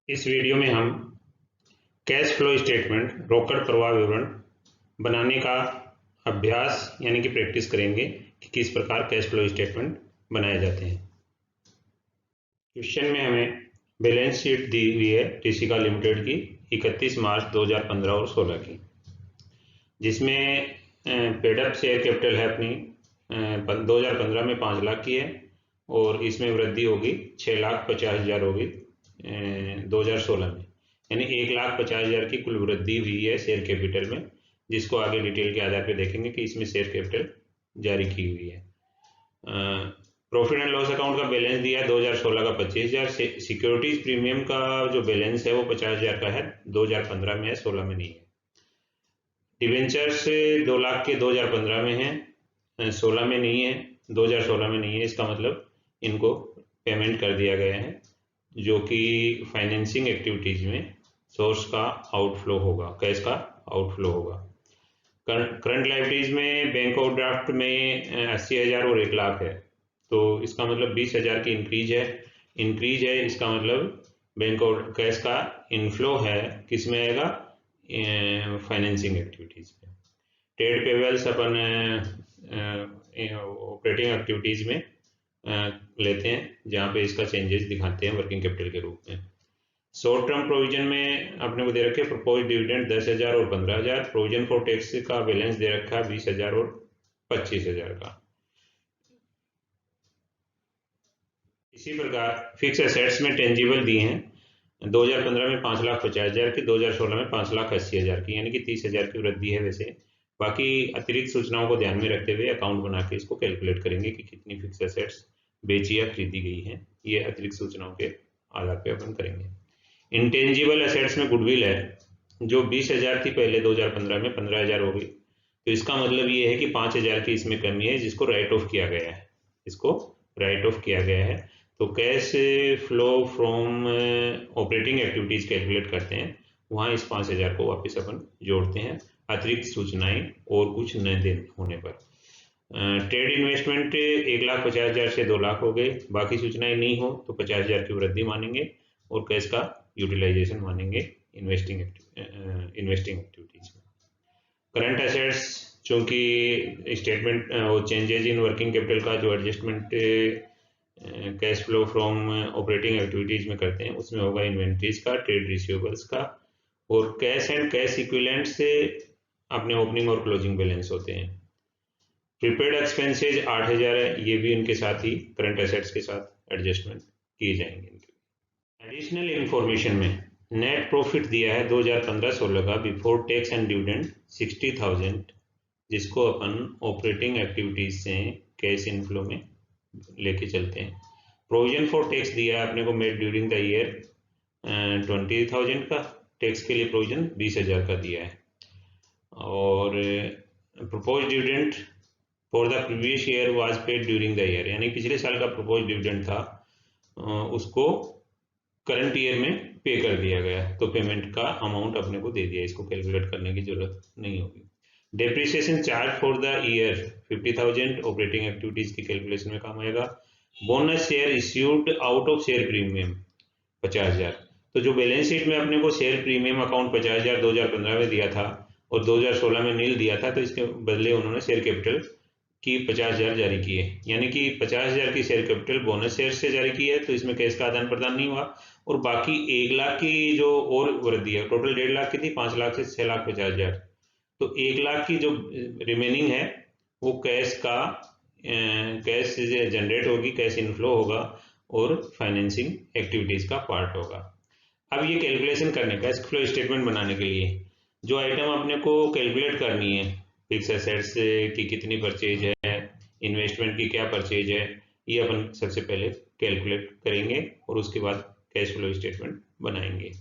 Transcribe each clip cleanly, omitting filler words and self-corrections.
इस वीडियो में हम कैश फ्लो स्टेटमेंट रोकड़ प्रवाह विवरण बनाने का अभ्यास यानी कि प्रैक्टिस करेंगे कि किस प्रकार कैश फ्लो स्टेटमेंट बनाए जाते हैं। क्वेश्चन में हमें बैलेंस शीट दी हुई है टीसीका लिमिटेड की 31 मार्च 2015 और 16 की, जिसमें पेडअप शेयर कैपिटल है अपनी 2015 में 5 लाख की है और इसमें वृद्धि होगी 6,50,000 होगी 2016 में, यानी 1,50,000 की कुल वृद्धि हुई है शेयर कैपिटल में, जिसको आगे डिटेल के आधार पर देखेंगे कि इसमें शेयर कैपिटल जारी की हुई है। प्रॉफिट एंड लॉस अकाउंट का बैलेंस दिया है 2016 का 25,000। सिक्योरिटीज प्रीमियम का जो बैलेंस है वो 50,000 का है, 2015 में है, 16 में नहीं है। डिवेंचर्स 2 लाख के 2015 में है, 16 में नहीं है, 2016 में नहीं है। इसका मतलब इनको पेमेंट कर दिया गया है, जो कि फाइनेंसिंग एक्टिविटीज में सोर्स का आउटफ्लो होगा, कैश का आउटफ्लो होगा। करंट लाइबिलिटीज में बैंक ओवरड्राफ्ट में 80,000 और 1 लाख है, तो इसका मतलब 20,000 की इंक्रीज है। इसका मतलब बैंक कैश का इनफ्लो है, किस में आएगा, फाइनेंसिंग एक्टिविटीज में। ट्रेड पेबल्स अपन ऑपरेटिंग एक्टिविटीज में लेते हैं, जहाँ पे इसका चेंजेस दिखाते हैं वर्किंग कैपिटल के रूप में। शॉर्ट टर्म प्रोविजन में अपने को दे रखे प्रपोज डिविडेंड 10,000 और 15,000। प्रोविजन फॉर टैक्स का बैलेंस दे रखा है 20,000 और 25,000 का। इसी प्रकार फिक्स एसेट्स में टेंजिबल दिए हैं 2015 में 5,50,000 की, 2016 में 5,80,000 की, यानी कि 30,000 की वृद्धि है। वैसे बाकी अतिरिक्त सूचनाओं को ध्यान में रखते हुए अकाउंट बना के इसको कैलकुलेट करेंगे कि कितनी फिक्स एसेट्स बेची या खरीदी गई है। ये अतिरिक्त सूचनाओं के आधार पर अपन करेंगे। इंटेंजिबल एसेट्स में गुडविल है, जो 20,000 थी पहले 2015 में, 15,000 हो गई, तो इसका मतलब ये है कि 5,000 की इसमें कमी है, जिसको राइट ऑफ किया गया है, इसको राइट ऑफ किया गया है। तो cash flow from operating activities calculate करते हैं, वहाँ इस 5,000 को वापस अपन जोड़ते हैं अतिरिक्त सूचनाएं और कुछ न दे होने पर। ट्रेड इन्वेस्टमेंट 1,50,000 से 2 लाख हो गए, बाकी सूचनाएं नहीं हो तो 50,000 की वृद्धि मानेंगे और कैश का यूटिलाइजेशन मानेंगे इन्वेस्टिंग एक्टिविटीज में। करंट एसेट्स, चूंकि स्टेटमेंट वो चेंजेस इन वर्किंग कैपिटल का जो adjustment cash flow from operating activities में करते हैं, उसमें होगा इन्वेंट्रीज का, ट्रेड रिसीवेबल्स का, और कैश एंड कैश इक्विवेलेंट से अपने ओपनिंग और क्लोजिंग बैलेंस होते हैं। प्रीपेड एक्सपेंसेज 8,000 है, ये भी इनके साथ ही करंट एसेट्स के साथ एडजस्टमेंट किए जाएंगे इनके। एडिशनल इंफॉर्मेशन में नेट प्रॉफिट दिया है 2015-16 का बिफोर टैक्स एंड डिविडेंड 60,000, जिसको अपन ऑपरेटिंग एक्टिविटीज से कैश इनफ्लो में लेके चलते हैं। प्रोविजन फॉर टैक्स दिया है अपने को मेड ड्यूरिंग द ईयर 20,000 का, टैक्स के लिए प्रोविजन 20,000 का दिया है। और propose dividend for the previous year was paid during the year, यानी पिछले साल का प्रपोज डिविडेंड था उसको करंट ईयर में पे कर दिया गया, तो पेमेंट का अमाउंट अपने को दे दिया, इसको कैलकुलेट करने की जरूरत नहीं होगी। Depreciation charge for the year 50,000 operating activities की कैलकुलेशन में काम आएगा। Bonus share issued out of share premium 50,000, तो जो बैलेंस शीट में अपने को शेयर प्रीमियम अकाउंट 50,000 2015 में दिया था और 2016 में नील दिया था, तो इसके बदले उन्होंने शेयर कैपिटल की 50,000 जारी की है, यानी कि 50,000 की शेयर कैपिटल बोनस शेयर से जारी की है, तो इसमें कैश का आदान प्रदान नहीं हुआ। और बाकी 1 लाख की जो और वृद्धि है, टोटल 1.5 लाख की थी, 5 लाख से 6,50,000, तो 1 लाख की जो रिमेनिंग है वो कैश से जनरेट होगी, कैश इनफ्लो होगा और फाइनेंसिंग एक्टिविटीज का पार्ट होगा। अब ये कैलकुलेशन करने, कैश फ्लो स्टेटमेंट बनाने के लिए जो आइटम अपने को कैलकुलेट करनी है, फिक्स एसेट्स की कितनी परचेज है, इन्वेस्टमेंट की क्या परचेज है, ये अपन सबसे पहले कैलकुलेट करेंगे और उसके बाद कैश फ्लो स्टेटमेंट बनाएंगे।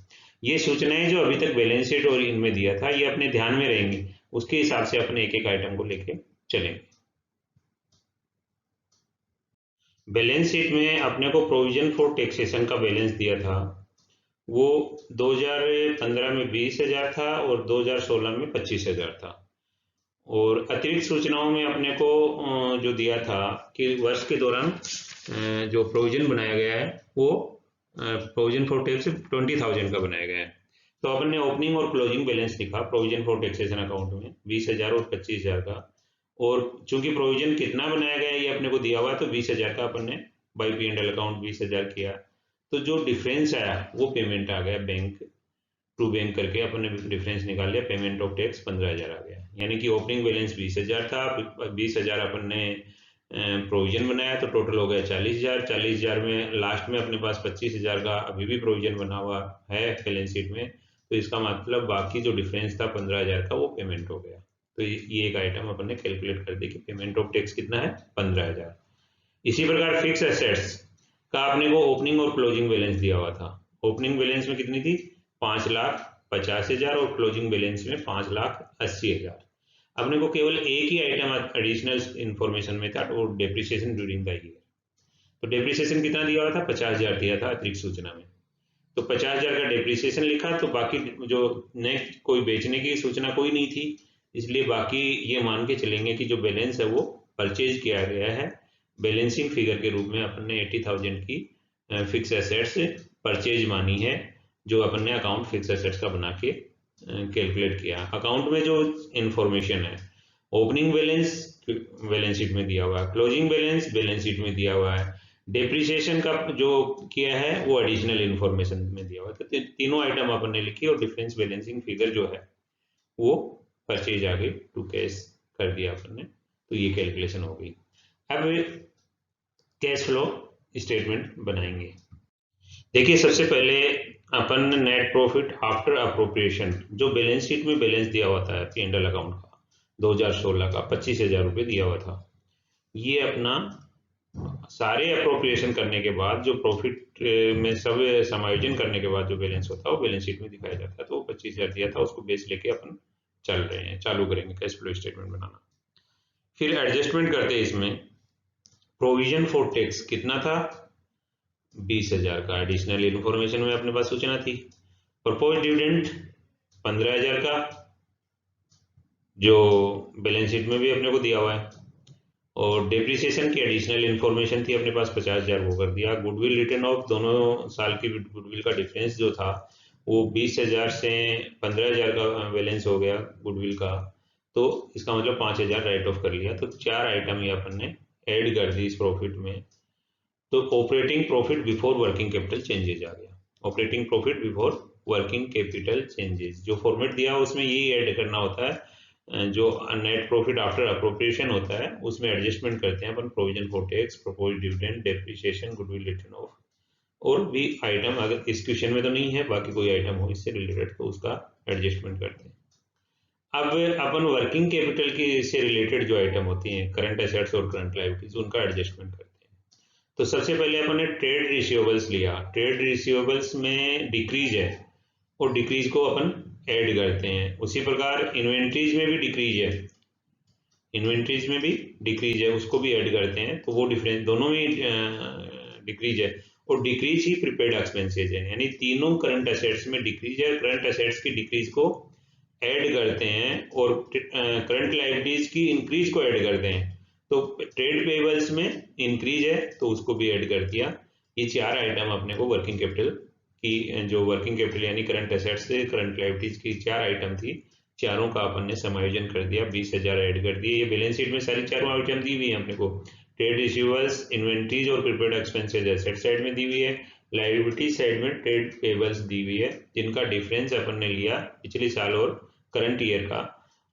ये सूचनाएं जो अभी तक बैलेंस शीट और इनमें दिया था, ये अपने ध्यान में रहेंगी, उसके हिसाब से अपने एक एक आइटम को लेके चलेंगे। बैलेंस शीट में अपने को प्रोविजन फॉर टैक्सेशन का बैलेंस दिया था, वो 2015 में 20,000 था और 2016 में 25,000 था। और अतिरिक्त सूचनाओं में अपने को जो दिया था कि वर्ष के दौरान जो प्रोविजन बनाया गया है वो प्रोविजन फॉर टैक्स 20,000 का बनाया गया है। तो अपन ने ओपनिंग और क्लोजिंग बैलेंस लिखा प्रोविजन फॉर टैक्सेशन अकाउंट में 20,000 और 25,000 का, और चूंकि प्रोविजन कितना बनाया गया है ये अपने को दिया हुआ है, तो 20,000 का अपन ने बाई P&L अकाउंट 20,000 किया। तो जो डिफरेंस आया वो पेमेंट आ गया बैंक टू बैंक करके, अपन ने डिफरेंस निकाल लिया, पेमेंट ऑफ टैक्स 15,000 आ गया। यानी कि ओपनिंग बैलेंस 20,000 था, 20,000 अपन ने प्रोविजन बनाया तो टोटल हो गया 40,000। 40,000 में लास्ट में अपने पास 25,000 का अभी भी प्रोविजन बना हुआ है बैलेंस शीट में, तो इसका मतलब बाकी जो डिफरेंस था 15,000 का वो पेमेंट हो गया। तो ये एक आइटम अपन ने कैलकुलेट कर दी कि पेमेंट ऑफ टैक्स कितना है 15,000। इसी प्रकार फिक्स एसेट्स का आपने को ओपनिंग और क्लोजिंग बैलेंस दिया हुआ था। ओपनिंग बैलेंस में कितनी थी 5,50,000 और क्लोजिंग बैलेंस में 5,80,000। अपने को केवल एक ही आइटम एडिशनल इंफॉर्मेशन में था, वो डेप्रिसिएशन ड्यूरिंग द ईयर। तो डेप्रिसिएशन कितना दिया हुआ था 50,000 दिया था अतिरिक्त सूचना में, तो 50,000 का डेप्रिसिएशन लिखा। तो बाकी जो नेक्स्ट कोई बेचने की सूचना कोई नहीं थी, इसलिए बाकी ये मान के चलेंगे कि जो बैलेंस है वो परचेज किया गया है। बैलेंसिंग फिगर के रूप में अपन ने 80,000 की फिक्स एसेट्स परचेज मानी है, जो अपन ने अकाउंट फिक्स एसेट्स का बना के कैलकुलेट किया। अकाउंट में जो इंफॉर्मेशन है ओपनिंग बैलेंस बैलेंस शीट में दिया हुआ है, क्लोजिंग बैलेंस बैलेंस शीट में दिया हुआ है, डेप्रिसिएशन का जो किया है वो एडिशनल इंफॉर्मेशन में दिया हुआ है। तो तीनों आइटम अपन ने लिखी और डिफरेंस बैलेंसिंग फिगर जो है वो परचेज आगे टू कैश कर दिया अपन ने, तो ये कैलकुलेशन हो गई। अब कैश फ्लो स्टेटमेंट बनाएंगे। देखिए सबसे पहले अपन नेट प्रॉफिट आफ्टर अप्रोप्रिएशन, जो बैलेंस शीट में बैलेंस दिया हुआ था P&L अकाउंट का 2016 का 25,000 रुपये दिया हुआ था, ये अपना सारे अप्रोप्रिएशन करने के बाद जो प्रॉफिट में सब समायोजन करने के बाद जो बैलेंस होता है वो बैलेंस शीट में दिखाया जाता है। तो 25,000 दिया था, उसको बेस लेके अपन चल रहे हैं, चालू करेंगे कैश फ्लो स्टेटमेंट बनाना। फिर एडजस्टमेंट करते हैं इसमें, प्रोविजन फॉर टैक्स कितना था 20,000 का, एडिशनल इंफॉर्मेशन में अपने पास सूचना थी। प्रपोज डिविडेंड 15,000 का, जो बैलेंस शीट में भी अपने को दिया हुआ है, और डेप्रिसिएशन की एडिशनल इंफॉर्मेशन थी अपने पास 50,000 वो कर दिया। गुडविल रिटर्न ऑफ दोनों साल की गुडविल का डिफरेंस जो था वो 20,000 से 15,000 का बैलेंस हो गया गुडविल का, तो इसका मतलब 5,000 राइट ऑफ कर लिया। तो 4 आइटम ये अपन ने ऐड कर दी इस प्रॉफिट में। तो operating profit before working capital changes आ गया, operating profit before working capital changes, जो फॉर्मेट दिया उसमें यही ऐड करना होता है। जो नेट प्रॉफिट आफ्टर अप्रोप्रिएशन होता है उसमें एडजस्टमेंट करते हैं अपन, provision for tax, proposed dividend, depreciation, goodwill written off, और भी आइटम अगर इस क्वेश्चन में तो नहीं है, बाकी कोई आइटम हो इससे रिलेटेड तो उसका एडजस्टमेंट करते हैं। अब अपन वर्किंग कैपिटल की से रिलेटेड जो आइटम होती हैं करंट एसेट्स और करंट लायबिलिटीज, उनका एडजस्टमेंट करते हैं। तो सबसे पहले अपन ने ट्रेड रिसीवेबल्स लिया, ट्रेड रिसीवेबल्स में डिक्रीज है और डिक्रीज को अपन ऐड करते हैं। उसी प्रकार इन्वेंट्रीज में भी डिक्रीज है, इन्वेंट्रीज में भी डिक्रीज है, उसको भी ऐड करते हैं। तो वो डिफरेंस दोनों में डिक्रीज है, और डिक्रीज ही प्रीपेड एक्सपेंसेज है, यानी तीनों करंट एसेट्स में डिक्रीज है। करंट एसेट्स की डिक्रीज को ऐड करते हैं और करंट लायबिलिटीज की इंक्रीज को ऐड करते हैं। तो ट्रेड पेबल्स में इंक्रीज है तो उसको भी ऐड कर दिया। ये 4 आइटम अपने को वर्किंग कैपिटल की, जो वर्किंग कैपिटल यानी करंट एसेट्स से करंट लायबिलिटीज की 4 आइटम थी, चारों का अपन ने समायोजन कर दिया, 20,000 ऐड कर दिए। ये बैलेंस शीट में सारी चारों आइटम दी हुई है अपने को, ट्रेड रिसीवेबल्स, इन्वेंट्रीज और प्रीपेड एक्सपेंसेज एसेट साइड में दी हुई है, लायबिलिटी साइड में ट्रेड पेबल्स दी हुई है, जिनका डिफरेंस अपन ने लिया पिछले साल और करंट ईयर का,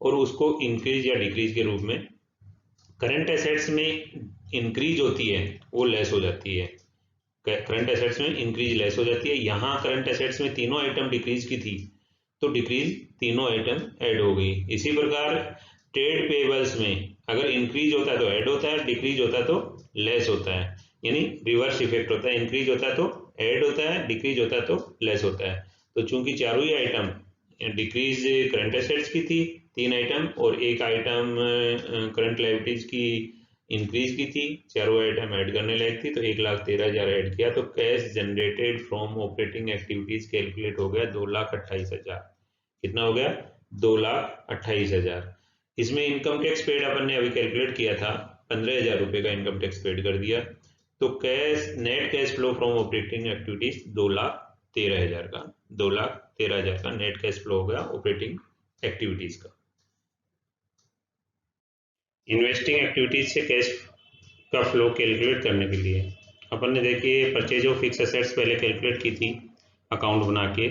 और उसको इंक्रीज या डिक्रीज के रूप में। करंट एसेट्स में इंक्रीज होती है वो लेस हो जाती है, करंट एसेट्स में इंक्रीज लेस हो जाती है। यहाँ करंट एसेट्स में तीनों आइटम डिक्रीज की थी तो डिक्रीज तीनों आइटम ऐड हो गई। इसी प्रकार ट्रेड पेबल्स में अगर इंक्रीज होता है तो ऐड होता है, डिक्रीज होता है तो लेस होता है, यानी रिवर्स इफेक्ट होता है, इंक्रीज होता है तो ऐड होता है, डिक्रीज होता है तो लेस होता है। तो चूंकि चारों ही आइटम डिक्रीज करंट एसेट्स की थी 3 आइटम, और एक आइटम करंट लायबिलिटीज की इंक्रीज की थी, चारों आइटम ऐड करने लायक थी, तो 1,13,000 ऐड किया, तो cash generated from operating activities calculate हो गया 2,28,000। कितना हो गया 2,28,000। इसमें इनकम टैक्स पेड अपन ने अभी कैलकुलेट किया था 15,000 रुपए का इनकम टैक्स पेड कर दिया, तो net cash flow from operating activities 2,13,000 का, 2,13,000 का नेट कैश फ्लो हो गया ऑपरेटिंग एक्टिविटीज का। इन्वेस्टिंग एक्टिविटीज से कैश का फ्लो कैलकुलेट करने के लिए अपन ने देखिए परचेज ऑफ फिक्स एसेट्स पहले कैलकुलेट की थी अकाउंट बना के,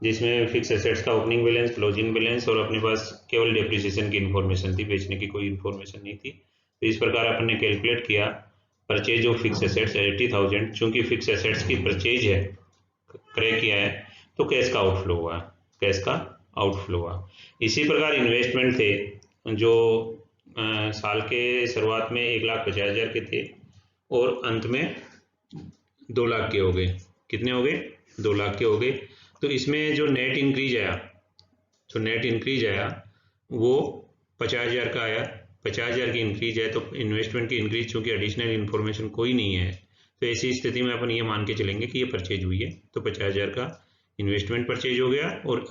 जिसमें फिक्स एसेट्स का ओपनिंग बैलेंस, क्लोजिंग बैलेंस और अपने पास केवल डेप्रिसिएशन की इन्फॉर्मेशन थी, बेचने की कोई इन्फॉर्मेशन नहीं थी। तो इस प्रकार अपन ने कैलकुलेट किया परचेज ऑफ फिक्स एसेट्स 80,000, चूंकि फिक्स एसेट्स की परचेज है, क्रय किया है, तो कैश का आउटफ्लो हुआ, कैश का आउटफ्लो हुआ। इसी प्रकार इन्वेस्टमेंट थे जो साल के शुरुआत में 1,50,000 के थे और अंत में 2 लाख के हो गए। कितने हो गए? 2 लाख के हो गए। तो इसमें जो नेट इंक्रीज आया वो 50,000 का आया। 50,000 की इंक्रीज है तो इन्वेस्टमेंट की इंक्रीज, चूंकि एडिशनल इन्फॉर्मेशन कोई नहीं है, तो ऐसी स्थिति में अपन ये मान के चलेंगे कि ये परचेज हुई है, तो 50,000 का इन्वेस्टमेंट परचेज हो गया और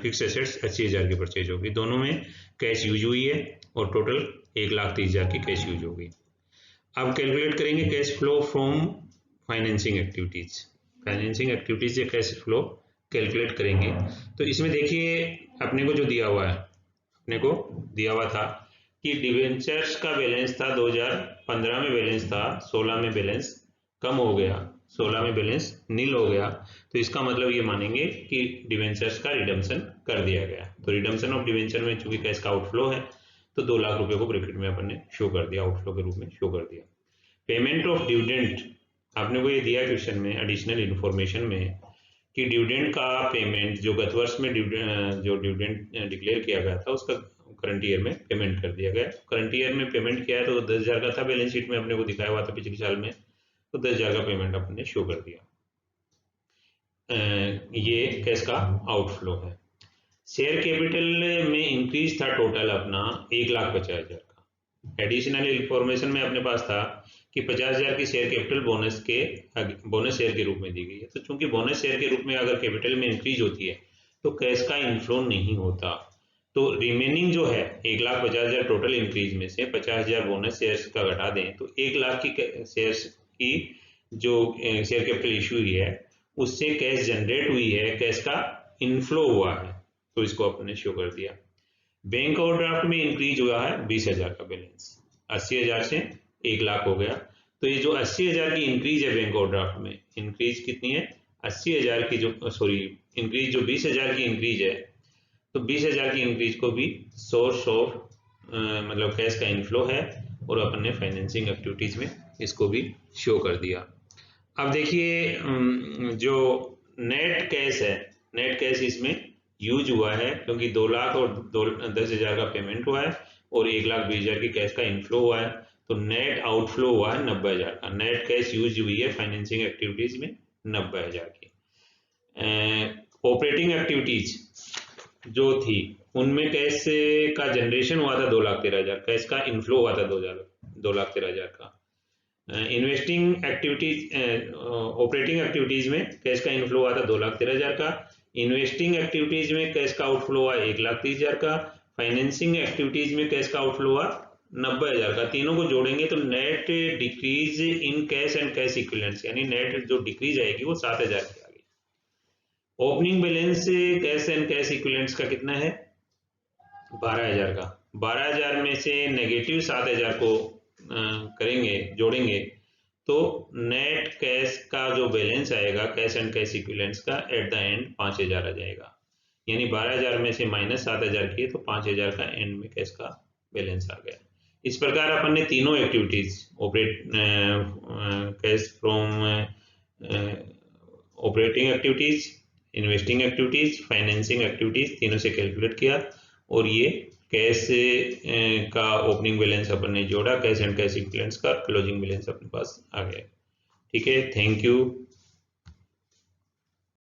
फिक्स एसेट्स 80,000 की परचेज हो गई। दोनों में कैश यूज हुई है और टोटल 1,30,000 की कैश यूज हो गई। अब कैलकुलेट करेंगे cash flow from financing activities. Financing activities से कैश फ्लो कैलकुलेट करेंगे। तो इसमें देखिए अपने को जो दिया हुआ है, अपने को दिया हुआ था कि डिवेंचर्स का बैलेंस था 2015 में बैलेंस था, 16 में बैलेंस कम हो गया, 16 में बैलेंस नील हो गया। तो इसका मतलब ये मानेंगे कि डिवेंचर्स का रिडम्पशन कर दिया गया। तो रिडम्पशन ऑफ डिवेंचर में चूंकि कैश का आउटफ्लो है तो 2 लाख रुपए को ब्रैकेट में अपन ने शो कर दिया, आउटफ्लो के रूप में शो कर दिया। पेमेंट ऑफ डिविडेंड, आपने को ये दिया क्वेश्चन में एडिशनल इन्फॉर्मेशन में कि डिविडेंड का पेमेंट जो गत वर्ष में जो डिविडेंड डिक्लेयर किया गया था उसका करंट ईयर में पेमेंट कर दिया गया। करंट ईयर में पेमेंट किया है तो 10,000 का था, बैलेंस शीट में अपने को दिखाया हुआ था पिछले साल में, तो 10,000 का पेमेंट अपन ने शो कर दिया। ये कैश का आउटफ्लो है। शेयर कैपिटल में इंक्रीज था टोटल अपना 1,50,000 का। एडिशनल इंफॉर्मेशन में अपने पास था कि 50,000 की शेयर कैपिटल बोनस शेयर के रूप में दी गई है। तो चूंकि बोनस शेयर के रूप में अगर कैपिटल में इंक्रीज होती है तो कैश का इनफ्लो नहीं होता। तो रिमेनिंग जो है 1,50,000 टोटल इंक्रीज में से 50,000 बोनस शेयर्स का घटा दें तो 1 लाख की शेयर्स की जो शेयर कैपिटल इशू हुई है उससे कैश जनरेट हुई है, कैश का इनफ्लो हुआ है, तो इसको अपने शो कर दिया। बैंक ओवरड्राफ्ट में इंक्रीज हुआ है 20,000 का बैलेंस, 80,000 से 1 लाख हो गया। तो ये जो 80,000 की इंक्रीज है बैंक ओवरड्राफ्ट में, इंक्रीज कितनी है 80,000 की, जो इंक्रीज जो 20,000 की इंक्रीज है, तो 20,000 की इंक्रीज को भी सोर्स ऑफ मतलब कैश का इनफ्लो है और अपन ने फाइनेंसिंग एक्टिविटीज में इसको भी शो कर दिया। अब देखिए जो नेट कैश है, नेट कैश इसमें यूज हुआ है क्योंकि 2 लाख और 10,000 का पेमेंट हुआ है और 1,20,000 की कैश का इनफ्लो हुआ है, तो नेट आउटफ्लो हुआ है 90,000 का। नेट कैश यूज हुई है फाइनेंसिंग एक्टिविटीज में 90,000 की। ऑपरेटिंग एक्टिविटीज जो थी उनमें कैश का जनरेशन हुआ था 2,13,000, कैश का इनफ्लो हुआ था 2,13,000 का। इन्वेस्टिंग एक्टिविटीज ऑपरेटिंग एक्टिविटीज में कैश का इनफ्लो हुआ था 2,13,000 का। इन्वेस्टिंग एक्टिविटीज में कैश का आउटफ्लो हुआ 1,30,000 का। फाइनेंसिंग एक्टिविटीज में कैश का आउटफ्लो हुआ 90,000 का। तीनों को जोड़ेंगे तो net decrease in cash and cash equivalents, यानी नेट जो डिक्रीज आएगी वो 7,000 की आ गई। Opening balance cash and cash equivalents का कितना है 12,000 का। 12,000 में से नेगेटिव 7,000 को करेंगे, जोड़ेंगे तो नेट कैश का जो बैलेंस आएगा कैश एंड कैश इक्विवेलेंट्स का एट द एंड 5,000 आ जाएगा। यानी 12,000 में से माइनस 7,000 किए तो 5,000 का एंड में कैश का बैलेंस आ गया। इस प्रकार अपन ने तीनों activities cash from operating activities, investing activities, financing activities तीनों से कैलकुलेट किया और ये कैश का ओपनिंग बैलेंस अपन ने जोड़ा, कैश एंड कैश इक्विवेलेंट्स का क्लोजिंग बैलेंस अपने पास आ गया। ठीक है, थैंक यू।